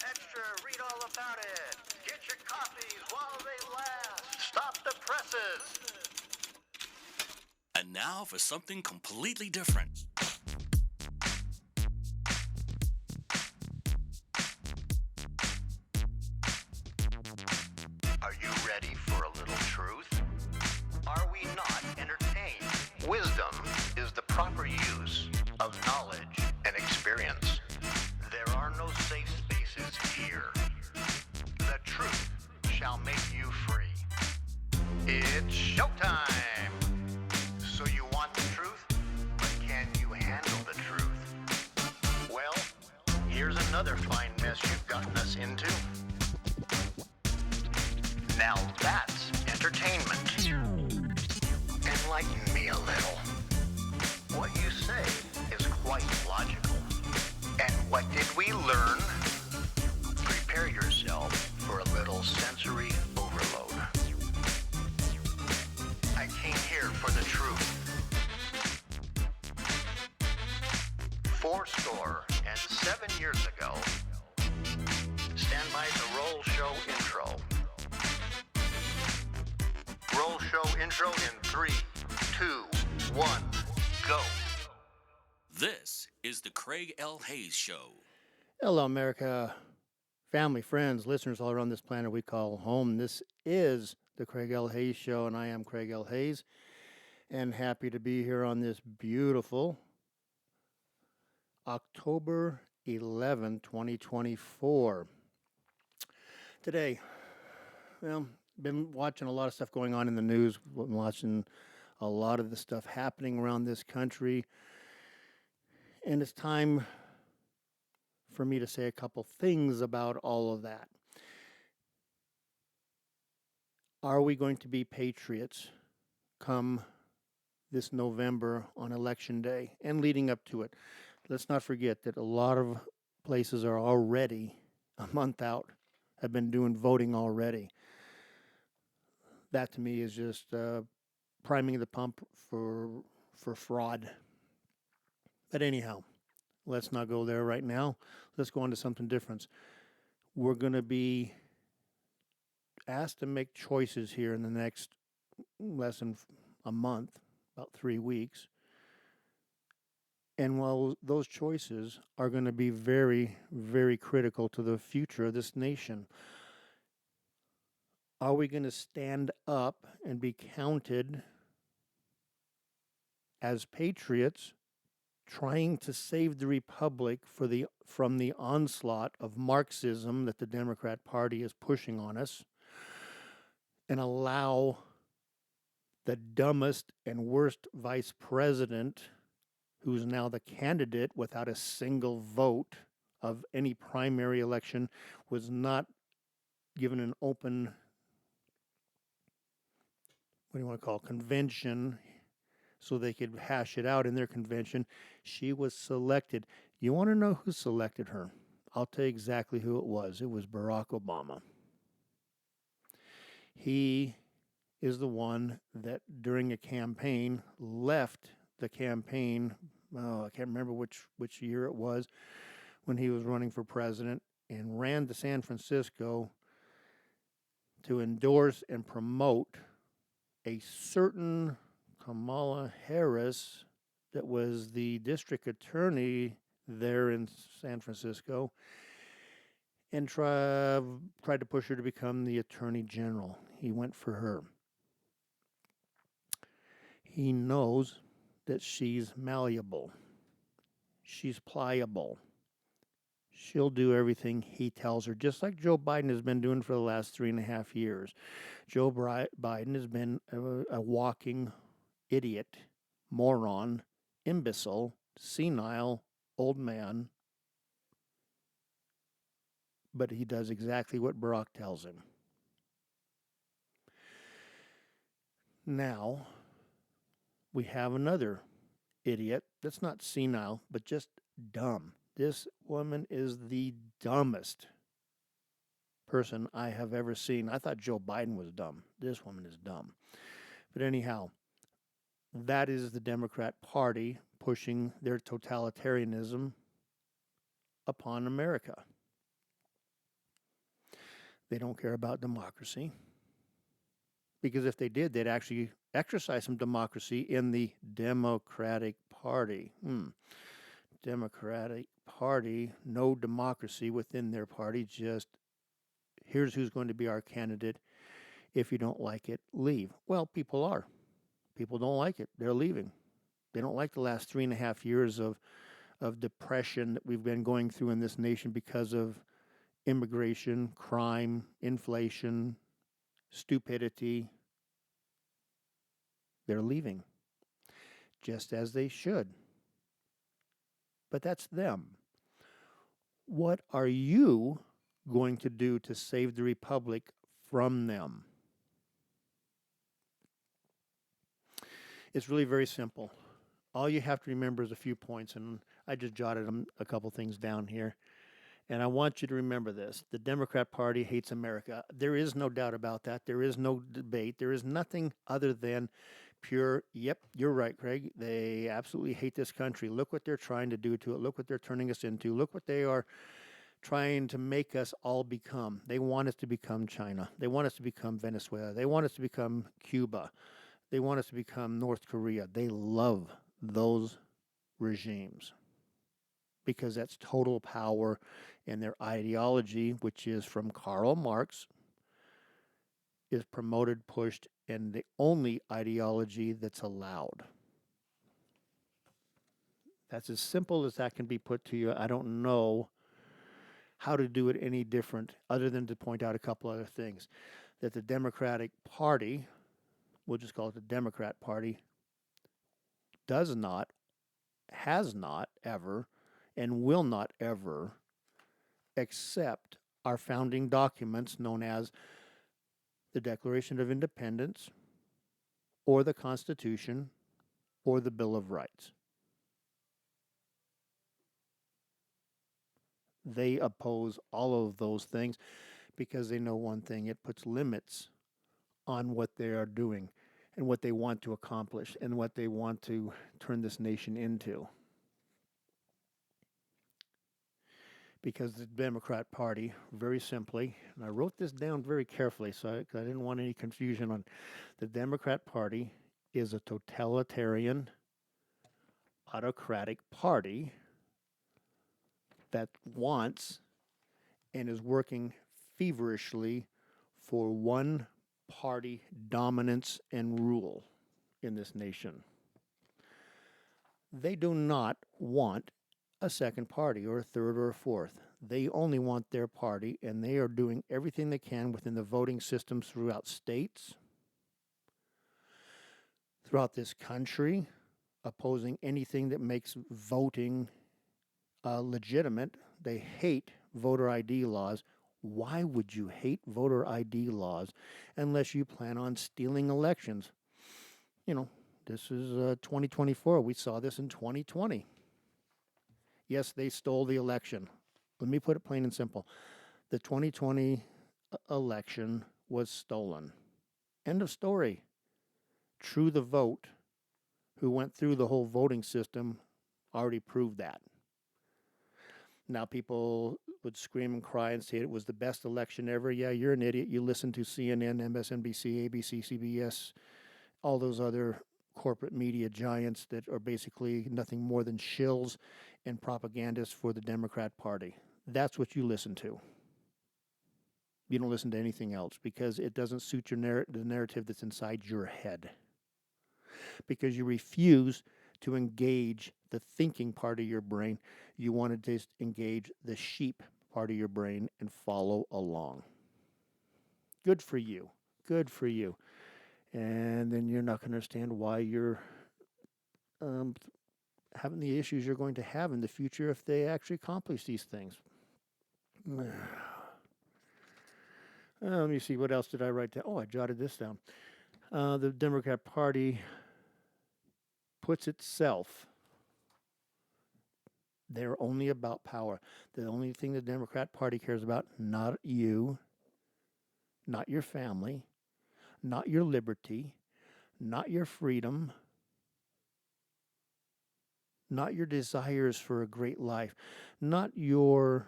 extra, read all about it. Get your copies while they last. Stop the presses. And now for something completely different. Are you ready for a little truth? Are we not entertained? Wisdom is the proper use of knowledge and experience. There are no safe spaces here. The truth shall make you free. It's showtime! So you want the truth, but can you handle the truth? Well, here's another fine mess you've gotten us into. Now that's entertainment. Enlighten me a little. What you say is quite logical. And what did we learn? Prepare yourself for a little sensory overload. I came here for the truth. 7 years ago. Stand by to roll show intro. Roll show intro in 3, 2, 1, go. This is the Craig L. Hayes Show. Hello, America. Family, friends, listeners all around this planet we call home. This is the Craig L. Hayes Show, and I am Craig L. Hayes, and happy to be here on this beautiful October 11, 2024. Today, well, been watching a lot of stuff going on in the news, watching a lot of the stuff happening around this country, and it's time for me to say a couple things about all of that. Are we going to be patriots come this November on Election Day and leading up to it? Let's not forget that a lot of places are already a month out, have been doing voting already. That to me is just priming the pump for fraud. But anyhow, let's not go there right now. Let's go on to something different. We're going to be asked to make choices here in the next less than a month, about 3 weeks. And while those choices are going to be very, very critical to the future of this nation, are we going to stand up and be counted as patriots trying to save the republic from the onslaught of Marxism that the Democrat Party is pushing on us, and allow the dumbest and worst vice president, who's now the candidate without a single vote of any primary election, was not given an open, what do you want to call it, convention, so they could hash it out in their convention. She was selected. You want to know who selected her? I'll tell you exactly who it was. It was Barack Obama. He is the one that during a campaign left the campaign, I can't remember which year it was, when he was running for president, and ran to San Francisco to endorse and promote a certain Kamala Harris that was the district attorney there in San Francisco, and tried to push her to become the attorney general. He went for her. He knows that she's malleable. She's pliable. She'll do everything he tells her, just like Joe Biden has been doing for the last 3.5 years. Joe Biden has been a walking idiot, moron, imbecile, senile, old man. But he does exactly what Barack tells him. Now, we have another idiot that's not senile, but just dumb. This woman is the dumbest person I have ever seen. I thought Joe Biden was dumb. This woman is dumb. But anyhow, that is the Democrat Party pushing their totalitarianism upon America. They don't care about democracy. Because if they did, they'd actually exercise some democracy in the Democratic Party. Democratic Party, no democracy within their party, just here's who's going to be our candidate. If you don't like it, leave. Well, people are. People don't like it. They're leaving. They don't like the last 3.5 years of depression that we've been going through in this nation because of immigration, crime, inflation, stupidity. They're leaving, just as they should. But that's them. What are you going to do to save the republic from them? It's really very simple. All you have to remember is a few points, and I just jotted a couple things down here. And I want you to remember this. The Democrat Party hates America. There is no doubt about that. There is no debate. There is nothing other than pure, yep, you're right, Craig. They absolutely hate this country. Look what they're trying to do to it. Look what they're turning us into. Look what they are trying to make us all become. They want us to become China. They want us to become Venezuela. They want us to become Cuba. They want us to become North Korea. They love those regimes because that's total power, and their ideology, which is from Karl Marx, is promoted, pushed, and the only ideology that's allowed. That's as simple as that can be put to you. I don't know how to do it any different other than to point out a couple other things. That the Democratic Party, we'll just call it the Democrat Party, does not, has not ever, and will not ever accept our founding documents known as the Declaration of Independence or the Constitution or the Bill of Rights. They oppose all of those things because they know one thing: it puts limits on what they are doing and what they want to accomplish and what they want to turn this nation into. Because the Democrat Party, very simply, and I wrote this down very carefully so I didn't want any confusion on the Democrat Party is a totalitarian, autocratic party that wants and is working feverishly for one party dominance and rule in this nation. They do not want a second party or a third or a fourth. They only want their party, and they are doing everything they can within the voting systems throughout states, throughout this country, opposing anything that makes voting legitimate. They hate voter ID laws. Why would you hate voter ID laws unless you plan on stealing elections? This is 2024. We saw this in 2020. Yes, they stole the election. Let me put it plain and simple. The 2020 election was stolen. End of story. True the Vote, who went through the whole voting system, already proved that. Now people would scream and cry and say it was the best election ever. Yeah, you're an idiot. You listen to CNN, MSNBC, ABC, CBS, all those other corporate media giants that are basically nothing more than shills and propagandists for the Democrat Party. That's what you listen to. You don't listen to anything else because it doesn't suit the narrative that's inside your head. Because you refuse to engage the thinking part of your brain. You want to just engage the sheep part of your brain and follow along. Good for you. Good for you. And then you're not going to understand why you're having the issues you're going to have in the future if they actually accomplish these things. Let me see, what else did I write down? Oh, I jotted this down. The Democrat Party puts itself, they're only about power. The only thing the Democrat Party cares about, not you, not your family, not your liberty, not your freedom, not your desires for a great life, not your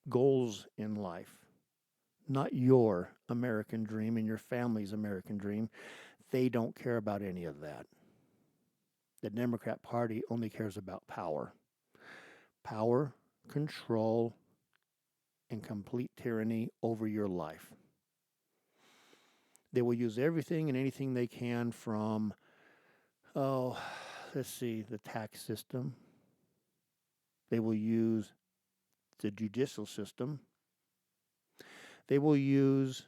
goals in life, not your American dream and your family's American dream. They don't care about any of that. The Democrat Party only cares about power. Power, control, and complete tyranny over your life. They will use everything and anything they can from, oh, let's see, the tax system. They will use the judicial system. They will use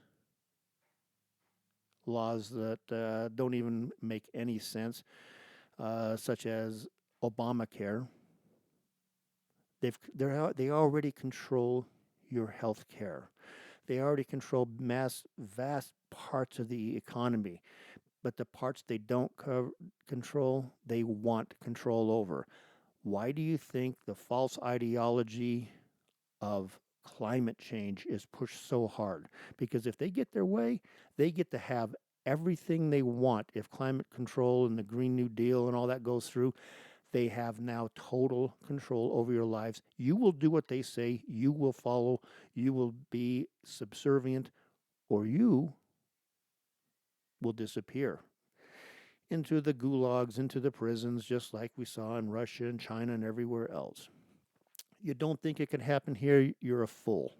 laws that don't even make any sense, such as Obamacare. They already control your health care. They already control vast parts of the economy, but the parts they don't control, they want control over. Why do you think the false ideology of climate change is pushed so hard? Because if they get their way, they get to have everything they want. If climate control and the Green New Deal and all that goes through, they have now total control over your lives. You will do what they say, you will follow, you will be subservient, or you will disappear into the gulags, into the prisons, just like we saw in Russia and China and everywhere else. You don't think it can happen here, you're a fool.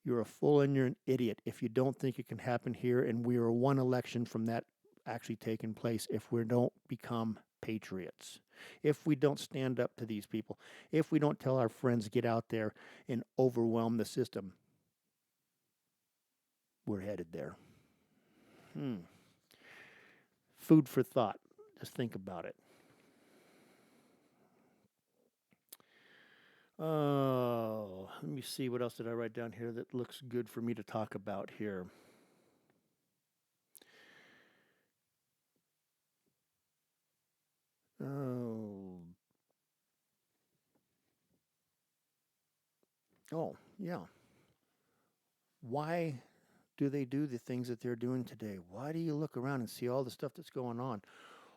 You're a fool and you're an idiot if you don't think it can happen here, and we are one election from that actually taking place if we don't become patriots. If we don't stand up to these people, if we don't tell our friends get out there and overwhelm the system, we're headed there. Food for thought. Just think about it. Oh, let me see, what else did I write down here that looks good for me to talk about here. Oh. Oh, yeah. Why do they do the things that they're doing today? Why do you look around and see all the stuff that's going on?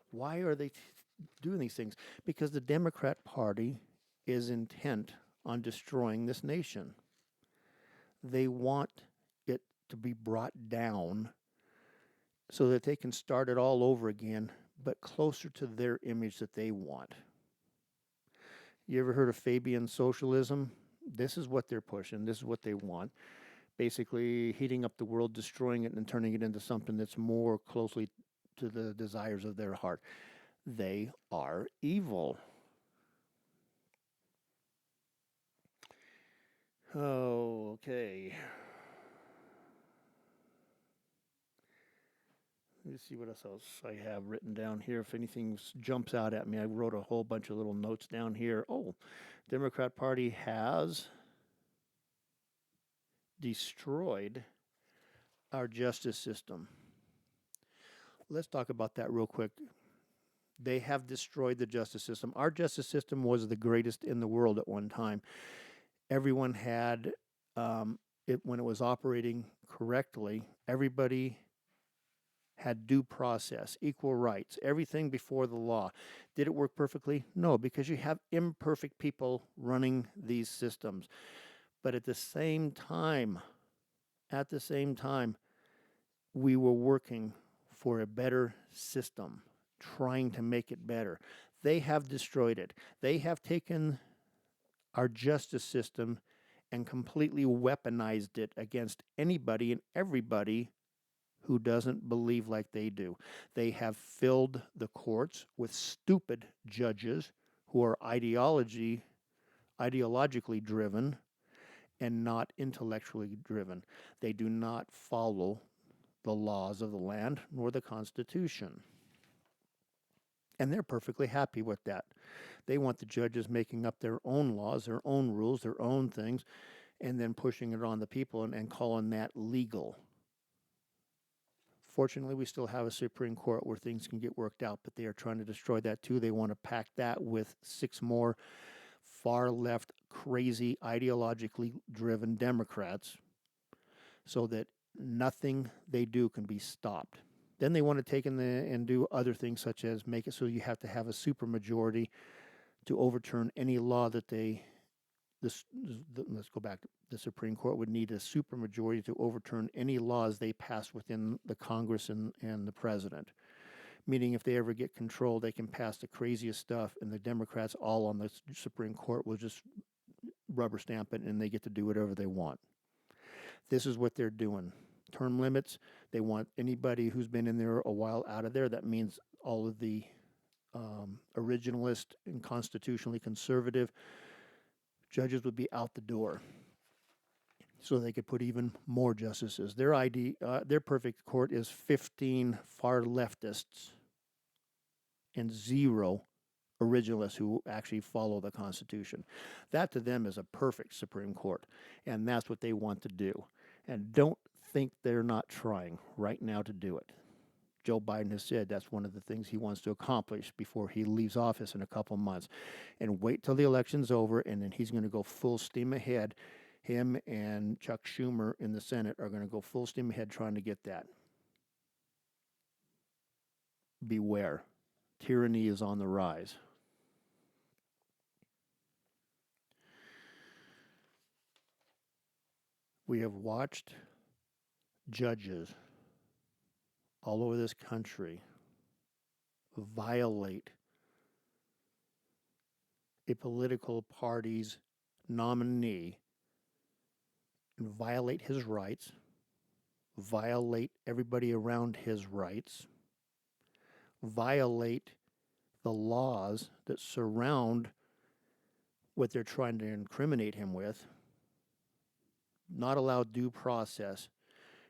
Why are they doing these things? Because the Democrat Party is intent on destroying this nation. They want it to be brought down so that they can start it all over again, but closer to their image that they want. You ever heard of Fabian socialism? This is what they're pushing. This is what they want. Basically heating up the world, destroying it, and turning it into something that's more closely to the desires of their heart. They are evil. Oh, okay. Let me see what else I have written down here. If anything jumps out at me, I wrote a whole bunch of little notes down here. Oh, Democrat Party has destroyed our justice system. Let's talk about that real quick. They have destroyed the justice system. Our justice system was the greatest in the world at one time. Everyone had it when it was operating correctly. Everybody had due process, equal rights, everything before the law. Did it work perfectly? No, because you have imperfect people running these systems. But at the same time, we were working for a better system, trying to make it better. They have destroyed it. They have taken our justice system and completely weaponized it against anybody and everybody who doesn't believe like they do. They have filled the courts with stupid judges who are ideologically driven and not intellectually driven. They do not follow the laws of the land nor the Constitution. And they're perfectly happy with that. They want the judges making up their own laws, their own rules, their own things, and then pushing it on the people and calling that legal. Fortunately, we still have a Supreme Court where things can get worked out, but they are trying to destroy that too. They want to pack that with 6 more far left, crazy, ideologically driven Democrats so that nothing they do can be stopped. Then they want to take in and do other things, such as make it so you have to have a supermajority to overturn any law that they let's go back. The Supreme Court would need a supermajority to overturn any laws they pass within the Congress and the president. Meaning, if they ever get control, they can pass the craziest stuff, and the Democrats all on the Supreme Court will just rubber stamp it, and they get to do whatever they want. This is what they're doing. Term limits, they want anybody who's been in there a while out of there. That means all of the originalist and constitutionally conservative judges would be out the door, so they could put even more justices. Their perfect court is 15 far leftists and 0 originalists who actually follow the Constitution. That to them is a perfect Supreme Court, and that's what they want to do. And don't think they're not trying right now to do it. Joe Biden has said that's one of the things he wants to accomplish before he leaves office in a couple months. And wait till the election's over, and then he's going to go full steam ahead. Him and Chuck Schumer in the Senate are going to go full steam ahead trying to get that. Beware. Tyranny is on the rise. We have watched judges all over this country violate a political party's nominee and violate his rights, violate everybody around his rights, violate the laws that surround what they're trying to incriminate him with, not allow due process,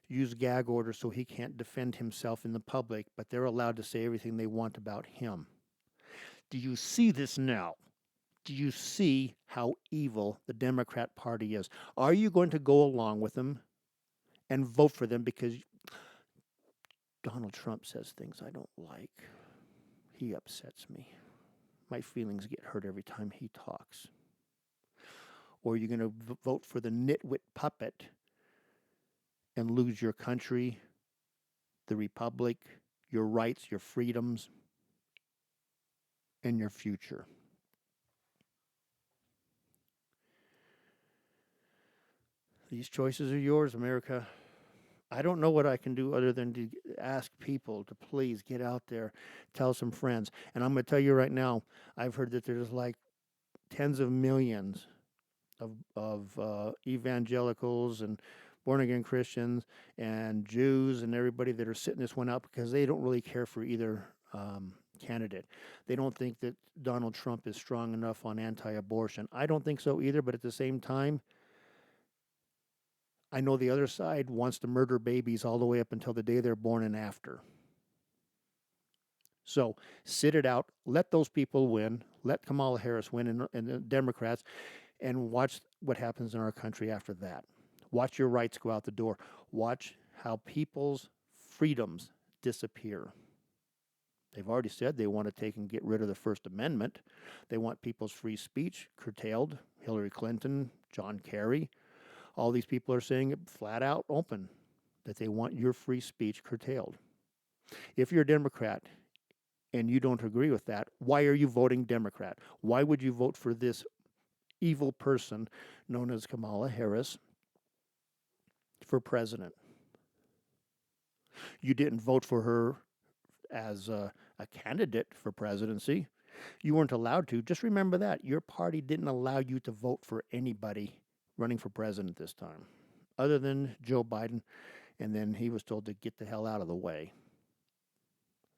use gag orders so he can't defend himself in the public, but they're allowed to say everything they want about him. Do you see this now? Do you see how evil the Democrat Party is? Are you going to go along with them and vote for them because Donald Trump says things I don't like? He upsets me. My feelings get hurt every time he talks. Or are you going to vote for the nitwit puppet and lose your country, the republic, your rights, your freedoms, and your future? These choices are yours, America. I don't know what I can do other than to ask people to please get out there, tell some friends. And I'm going to tell you right now, I've heard that there's like tens of millions of evangelicals and born-again Christians and Jews and everybody that are sitting this one out because they don't really care for either candidate. They don't think that Donald Trump is strong enough on anti-abortion. I don't think so either, but at the same time, I know the other side wants to murder babies all the way up until the day they're born and after. So sit it out. Let those people win. Let Kamala Harris win and the Democrats, and watch what happens in our country after that. Watch your rights go out the door. Watch how people's freedoms disappear. They've already said they want to take and get rid of the First Amendment. They want people's free speech curtailed. Hillary Clinton, John Kerry, all these people are saying it flat out open, that they want your free speech curtailed. If you're a Democrat and you don't agree with that, why are you voting Democrat? Why would you vote for this evil person known as Kamala Harris for president? You didn't vote for her as a candidate for presidency. You weren't allowed to. Just remember that. Your party didn't allow you to vote for anybody running for president this time, other than Joe Biden, and then he was told to get the hell out of the way.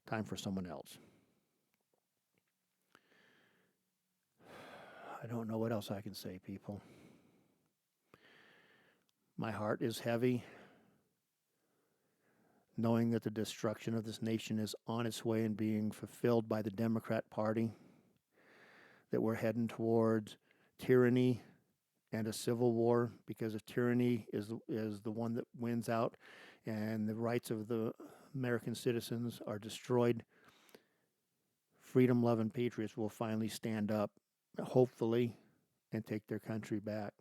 Time for someone else. I don't know what else I can say, people. My heart is heavy, knowing that the destruction of this nation is on its way and being fulfilled by the Democrat Party, that we're heading towards tyranny and a civil war, because if tyranny is the one that wins out and the rights of the American citizens are destroyed, freedom-loving patriots will finally stand up, hopefully, and take their country back.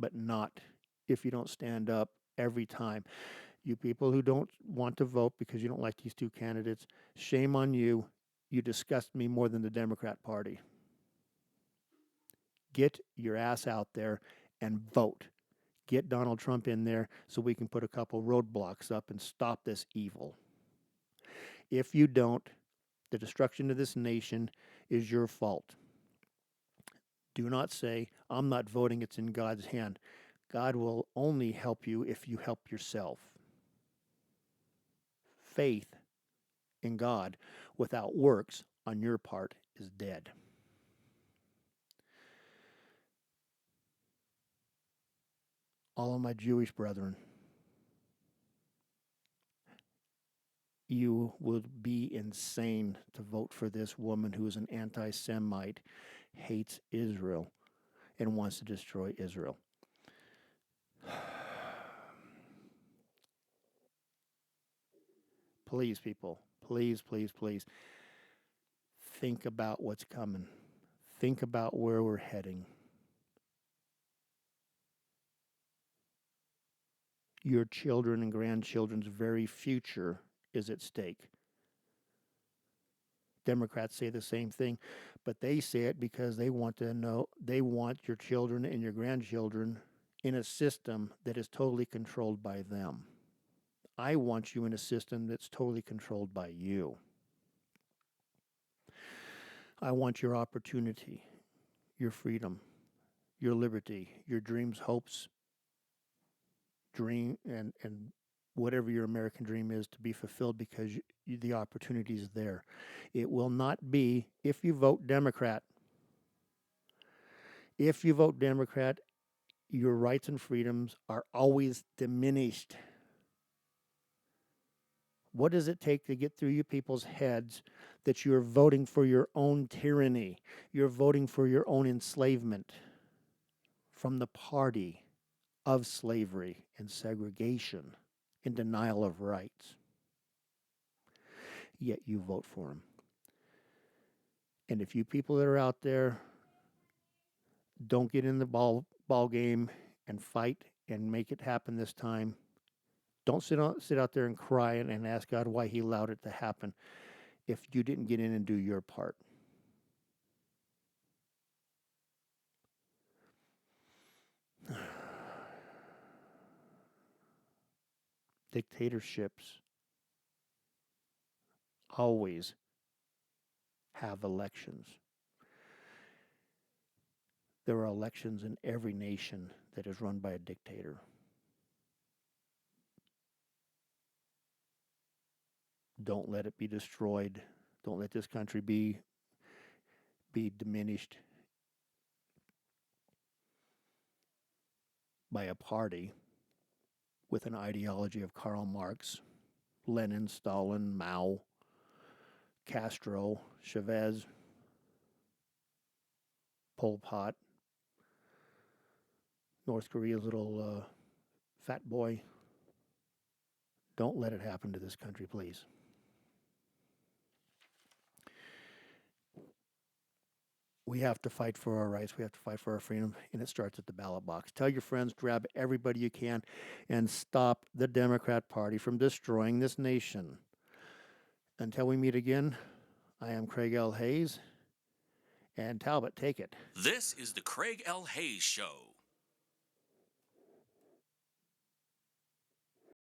But not if you don't stand up every time. You people who don't want to vote because you don't like these two candidates, shame on you. You disgust me more than the Democrat Party. Get your ass out there and vote. Get Donald Trump in there so we can put a couple roadblocks up and stop this evil. If you don't, the destruction of this nation is your fault. Do not say, I'm not voting, it's in God's hand. God will only help you if you help yourself. Faith in God without works on your part is dead. All of my Jewish brethren, you would be insane to vote for this woman who is an anti-Semite, hates Israel, and wants to destroy Israel. Please, people, please, please, please, think about what's coming. Think about where we're heading. Your children and grandchildren's very future is at stake. Democrats say the same thing, but they say it because they want your children and your grandchildren in a system that is totally controlled by them. I want you in a system that's totally controlled by you. I want your opportunity, your freedom, your liberty, your dreams, hopes, dream, and whatever your American dream is to be fulfilled because the opportunity is there. It will not be if you vote Democrat. If you vote Democrat, your rights and freedoms are always diminished. What does it take to get through you people's heads that you're voting for your own tyranny? You're voting for your own enslavement from the party of slavery and segregation and denial of rights. Yet you vote for them. And if you people that are out there don't get in the ball game and fight and make it happen this time, don't sit out there and cry and ask God why he allowed it to happen if you didn't get in and do your part. Dictatorships always have elections. There are elections in every nation that is run by a dictator. Don't let it be destroyed. Don't let this country be diminished by a party with an ideology of Karl Marx, Lenin, Stalin, Mao, Castro, Chavez, Pol Pot, North Korea's little fat boy. Don't let it happen to this country, please. We have to fight for our rights. We have to fight for our freedom, and it starts at the ballot box. Tell your friends, grab everybody you can, and stop the Democrat Party from destroying this nation. Until we meet again, I am Craig L. Hayes, and Talbot, take it. This is the Craig L. Hayes Show.